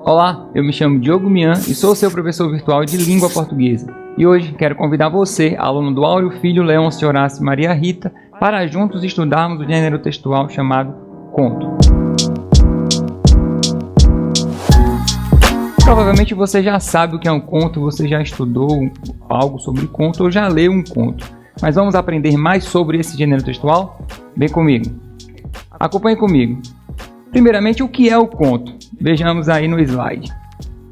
Olá, eu me chamo Diogo Mian e sou seu professor virtual de língua portuguesa. E hoje quero convidar você, aluno do Áureo Filho Leôncio Horácio Maria Rita, para juntos estudarmos o gênero textual chamado conto. Provavelmente você já sabe o que é um conto, você já estudou algo sobre conto ou já leu um conto. Mas vamos aprender mais sobre esse gênero textual? Vem comigo. Acompanhe comigo. Primeiramente, o que é o conto? Vejamos aí no slide.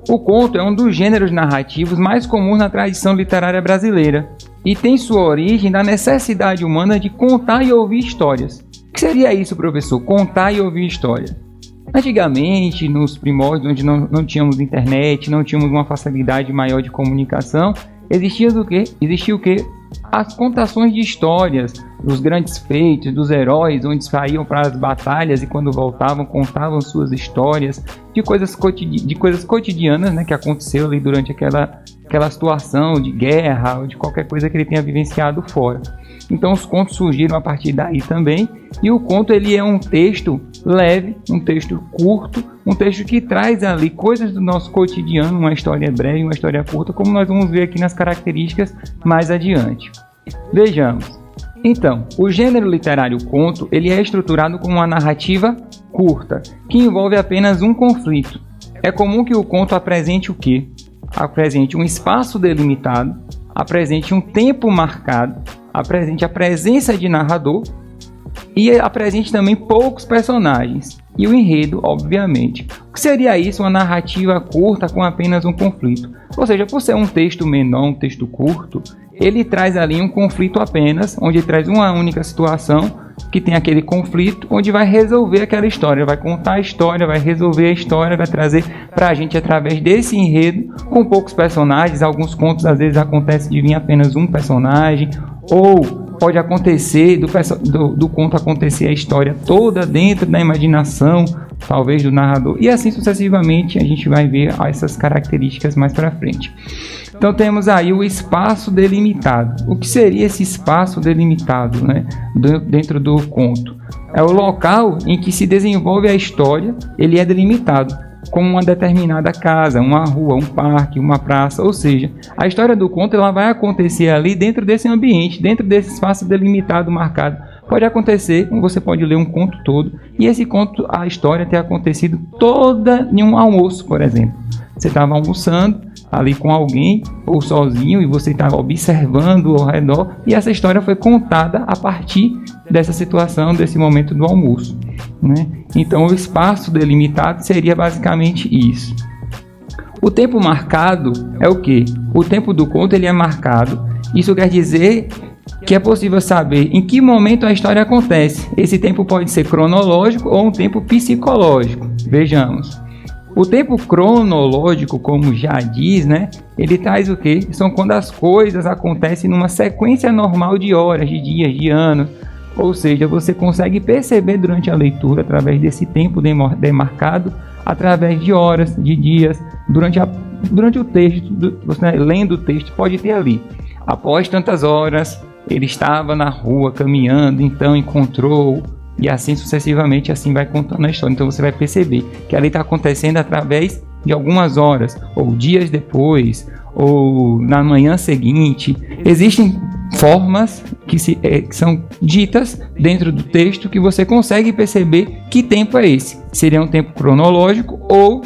O conto é um dos gêneros narrativos mais comuns na tradição literária brasileira e tem sua origem na necessidade humana de contar e ouvir histórias. O que seria isso, professor? Contar e ouvir histórias. Antigamente, nos primórdios, onde não tínhamos internet, não tínhamos uma facilidade maior de comunicação, existia o quê? As contações de histórias, dos grandes feitos, dos heróis, onde saíam para as batalhas e quando voltavam contavam suas histórias de coisas cotidianas, né, que aconteceu ali durante aquela situação de guerra ou de qualquer coisa que ele tenha vivenciado fora. Então os contos surgiram a partir daí também, e o conto ele é um texto leve, um texto curto, um texto que traz ali coisas do nosso cotidiano, uma história breve, uma história curta, como nós vamos ver aqui nas características mais adiante. Vejamos. Então, o gênero literário conto, ele é estruturado como uma narrativa curta, que envolve apenas um conflito. É comum que o conto apresente o quê? Apresente um espaço delimitado, apresente um tempo marcado, apresente a presença de narrador e apresente também poucos personagens e o enredo, obviamente. O que seria isso? Uma narrativa curta com apenas um conflito. Ou seja, por ser um texto menor, um texto curto, ele traz ali um conflito apenas, onde ele traz uma única situação que tem aquele conflito, onde vai resolver aquela história, vai contar a história, vai resolver a história, vai trazer para a gente através desse enredo, com poucos personagens. Alguns contos às vezes acontece de vir apenas um personagem, ou pode acontecer do conto acontecer a história toda dentro da imaginação, talvez do narrador, e assim sucessivamente a gente vai ver essas características mais para frente. Então temos aí o espaço delimitado. O que seria esse espaço delimitado, né, dentro do conto? É o local em que se desenvolve a história, ele é delimitado, como uma determinada casa, uma rua, um parque, uma praça, ou seja, a história do conto ela vai acontecer ali dentro desse ambiente, dentro desse espaço delimitado, marcado. Pode acontecer, você pode ler um conto todo, e esse conto, a história ter acontecido toda em um almoço, por exemplo. Você estava almoçando ali com alguém ou sozinho e você estava observando ao redor e essa história foi contada a partir dessa situação, desse momento do almoço, né? Então o espaço delimitado seria basicamente isso. O tempo marcado é o quê? O tempo do conto ele é marcado. Isso quer dizer que é possível saber em que momento a história acontece. Esse tempo pode ser cronológico ou um tempo psicológico. Vejamos. O tempo cronológico, como já diz, né? Ele traz o quê? São quando as coisas acontecem numa sequência normal de horas, de dias, de anos. Ou seja, você consegue perceber durante a leitura, através desse tempo demarcado, através de horas, de dias, durante o texto, você lendo o texto, pode ter ali. Após tantas horas, ele estava na rua caminhando, então encontrou... E assim sucessivamente, assim vai contando a história. Então você vai perceber que ali está acontecendo através de algumas horas, ou dias depois, ou na manhã seguinte. Existem formas que são ditas dentro do texto que você consegue perceber que tempo é esse. Seria um tempo cronológico ou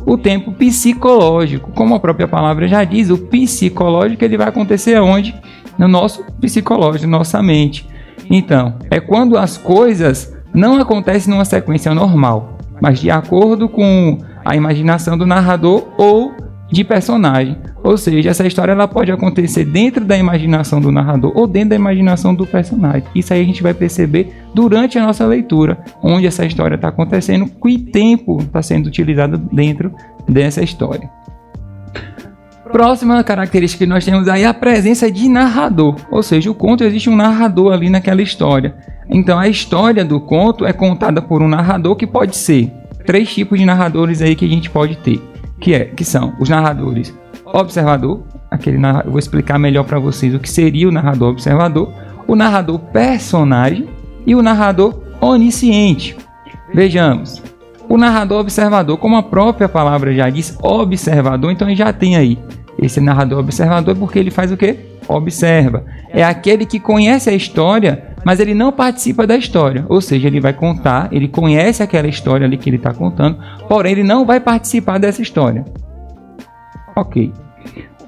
o tempo psicológico. Como a própria palavra já diz, o psicológico ele vai acontecer onde? No nosso psicológico, nossa mente. Então, é quando as coisas não acontecem numa sequência normal, mas de acordo com a imaginação do narrador ou de personagem. Ou seja, essa história ela pode acontecer dentro da imaginação do narrador ou dentro da imaginação do personagem. Isso aí a gente vai perceber durante a nossa leitura, onde essa história está acontecendo, que tempo está sendo utilizado dentro dessa história. Próxima característica que nós temos aí é a presença de narrador, ou seja, o conto existe um narrador ali naquela história. Então a história do conto é contada por um narrador que pode ser 3 tipos de narradores aí que a gente pode ter, que são os narradores observador, eu vou explicar melhor para vocês o que seria o narrador observador, o narrador personagem e o narrador onisciente. Vejamos. O narrador observador, como a própria palavra já diz, observador, então ele já tem aí esse narrador observador, porque ele faz o quê? Observa. É aquele que conhece a história, mas ele não participa da história. Ou seja, ele vai contar, ele conhece aquela história ali que ele está contando, porém ele não vai participar dessa história. Ok.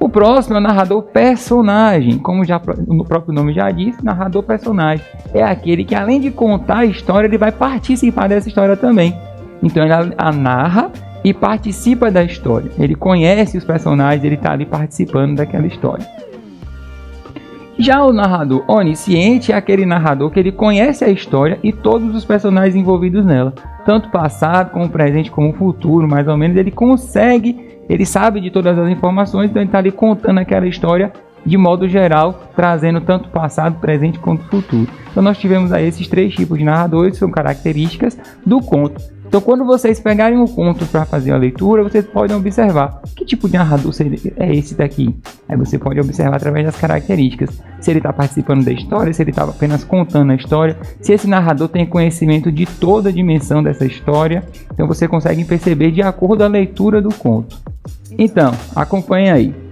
O próximo é o narrador personagem. Como já o próprio nome já diz, narrador personagem. É aquele que, além de contar a história, ele vai participar dessa história também. Então ele a narra e participa da história. Ele conhece os personagens, ele está ali participando daquela história. Já o narrador onisciente é aquele narrador que ele conhece a história e todos os personagens envolvidos nela. Tanto passado, como presente, como futuro, mais ou menos. Ele consegue, ele sabe de todas as informações, então ele está ali contando aquela história de modo geral, trazendo tanto passado, presente quanto futuro. Então nós tivemos aí esses 3 tipos de narradores, que são características do conto. Então quando vocês pegarem um conto para fazer a leitura, vocês podem observar que tipo de narrador é esse daqui. Aí você pode observar através das características. Se ele está participando da história, se ele está apenas contando a história, se esse narrador tem conhecimento de toda a dimensão dessa história. Então você consegue perceber de acordo com a leitura do conto. Então, acompanhe aí.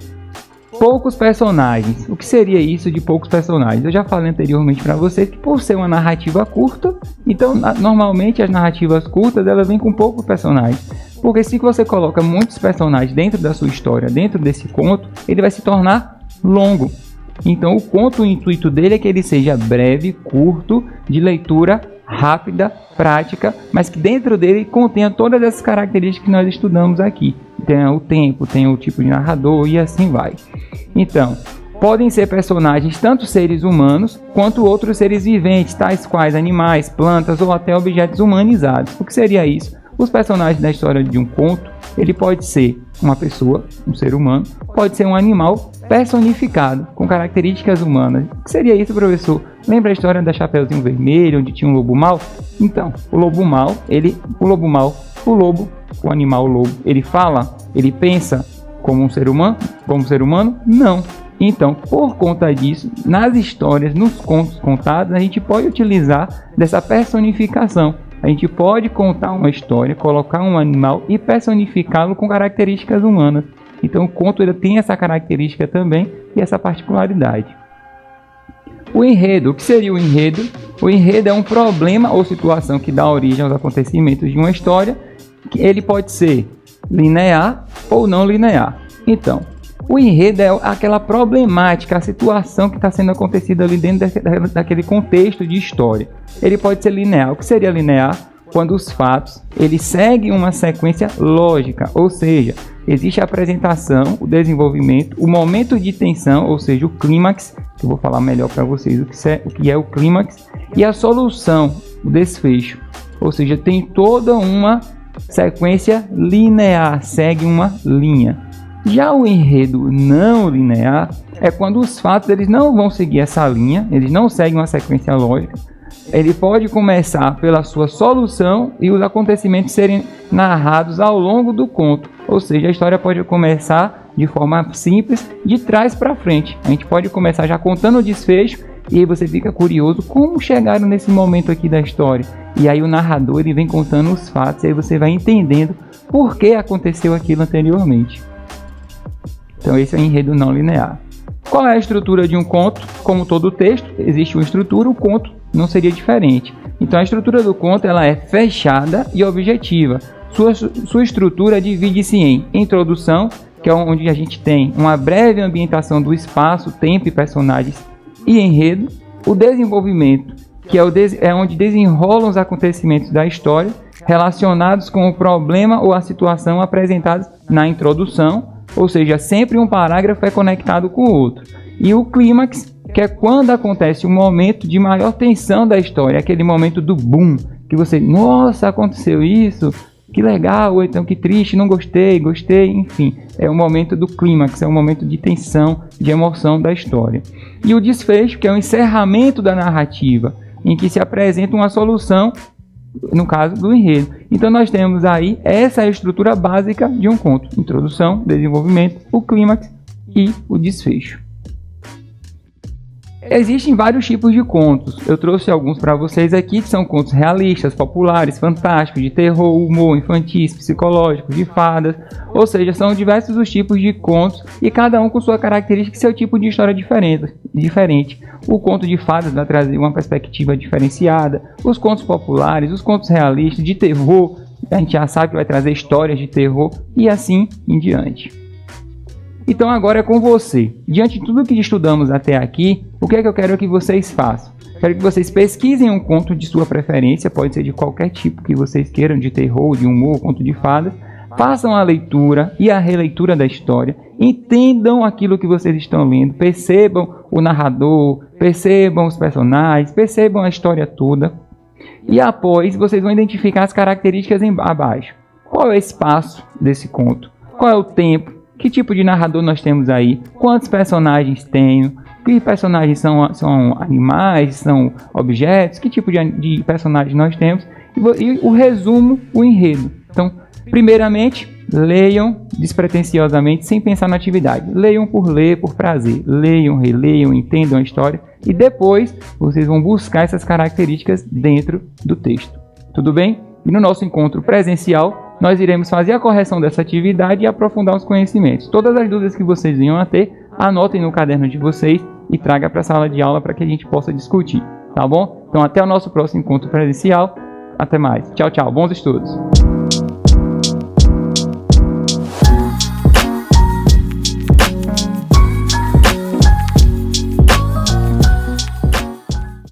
Poucos personagens. O que seria isso de poucos personagens? Eu já falei anteriormente para vocês que por ser uma narrativa curta, então normalmente as narrativas curtas elas vêm com poucos personagens. Porque se você coloca muitos personagens dentro da sua história, dentro desse conto, ele vai se tornar longo. Então o conto, o intuito dele é que ele seja breve, curto, de leitura rápida, prática, mas que dentro dele contenha todas essas características que nós estudamos aqui. Tem o tempo, tem o tipo de narrador e assim vai. Então, podem ser personagens tanto seres humanos quanto outros seres viventes, tais quais animais, plantas ou até objetos humanizados. O que seria isso? Os personagens da história de um conto, ele pode ser uma pessoa, um ser humano, pode ser um animal personificado, com características humanas. O que seria isso, professor? Lembra a história da Chapeuzinho Vermelho, onde tinha um lobo mau? Então, o animal lobo, ele fala, ele pensa como um ser humano? Não. Então, por conta disso, nas histórias, nos contos contados, a gente pode utilizar dessa personificação. A gente pode contar uma história, colocar um animal e personificá-lo com características humanas. Então o conto ele tem essa característica também e essa particularidade. O enredo. O que seria o enredo? O enredo é um problema ou situação que dá origem aos acontecimentos de uma história. Ele pode ser linear ou não linear. Então, o enredo é aquela problemática, a situação que está sendo acontecida ali dentro daquele contexto de história. Ele pode ser linear. O que seria linear? Quando os fatos eles seguem uma sequência lógica, ou seja, existe a apresentação, o desenvolvimento, o momento de tensão, ou seja, o clímax, que eu vou falar melhor para vocês o que é o clímax, e a solução, o desfecho, ou seja, tem toda uma sequência linear, segue uma linha. Já o enredo não linear é quando os fatos eles não vão seguir essa linha, eles não seguem uma sequência lógica. Ele pode começar pela sua solução e os acontecimentos serem narrados ao longo do conto. Ou seja, a história pode começar de forma simples, de trás para frente. A gente pode começar já contando o desfecho e aí você fica curioso como chegaram nesse momento aqui da história. E aí o narrador ele vem contando os fatos e aí você vai entendendo por que aconteceu aquilo anteriormente. Então esse é o enredo não linear. Qual é a estrutura de um conto? Como todo texto, existe uma estrutura, o conto não seria diferente. Então a estrutura do conto ela é fechada e objetiva. Sua estrutura divide-se em introdução, que é onde a gente tem uma breve ambientação do espaço, tempo e personagens e enredo. O desenvolvimento, que é onde desenrolam os acontecimentos da história relacionados com o problema ou a situação apresentados na introdução, ou seja, sempre um parágrafo é conectado com o outro. E o clímax, que é quando acontece o momento de maior tensão da história, aquele momento do boom, que você, nossa, aconteceu isso, que legal, ou então que triste, não gostei, gostei, enfim. É o momento do clímax, é o momento de tensão, de emoção da história. E o desfecho, que é o encerramento da narrativa, em que se apresenta uma solução, no caso do enredo. Então nós temos aí essa estrutura básica de um conto: introdução, desenvolvimento, o clímax e o desfecho. Existem vários tipos de contos. Eu trouxe alguns para vocês aqui, que são contos realistas, populares, fantásticos, de terror, humor, infantis, psicológicos, de fadas. Ou seja, são diversos os tipos de contos e cada um com sua característica e seu tipo de história diferente. O conto de fadas vai trazer uma perspectiva diferenciada. Os contos populares, os contos realistas, de terror, a gente já sabe que vai trazer histórias de terror e assim em diante. Então agora é com você. Diante de tudo que estudamos até aqui, o que é que eu quero que vocês façam? Quero que vocês pesquisem um conto de sua preferência, pode ser de qualquer tipo que vocês queiram, de terror, de humor, conto de fadas. Façam a leitura e a releitura da história, entendam aquilo que vocês estão lendo, percebam o narrador, percebam os personagens, percebam a história toda. E após, vocês vão identificar as características abaixo. Qual é o espaço desse conto? Qual é o tempo? Que tipo de narrador nós temos aí? Quantos personagens tenho? Que personagens são animais? São objetos? Que tipo de personagens nós temos? E o resumo, o enredo. Então, primeiramente, leiam despretensiosamente, sem pensar na atividade. Leiam por ler, por prazer. Leiam, releiam, entendam a história. E depois, vocês vão buscar essas características dentro do texto. Tudo bem? E no nosso encontro presencial, nós iremos fazer a correção dessa atividade e aprofundar os conhecimentos. Todas as dúvidas que vocês venham a ter, anotem no caderno de vocês e tragam para a sala de aula para que a gente possa discutir, tá bom? Então até o nosso próximo encontro presencial. Até mais. Tchau, tchau. Bons estudos.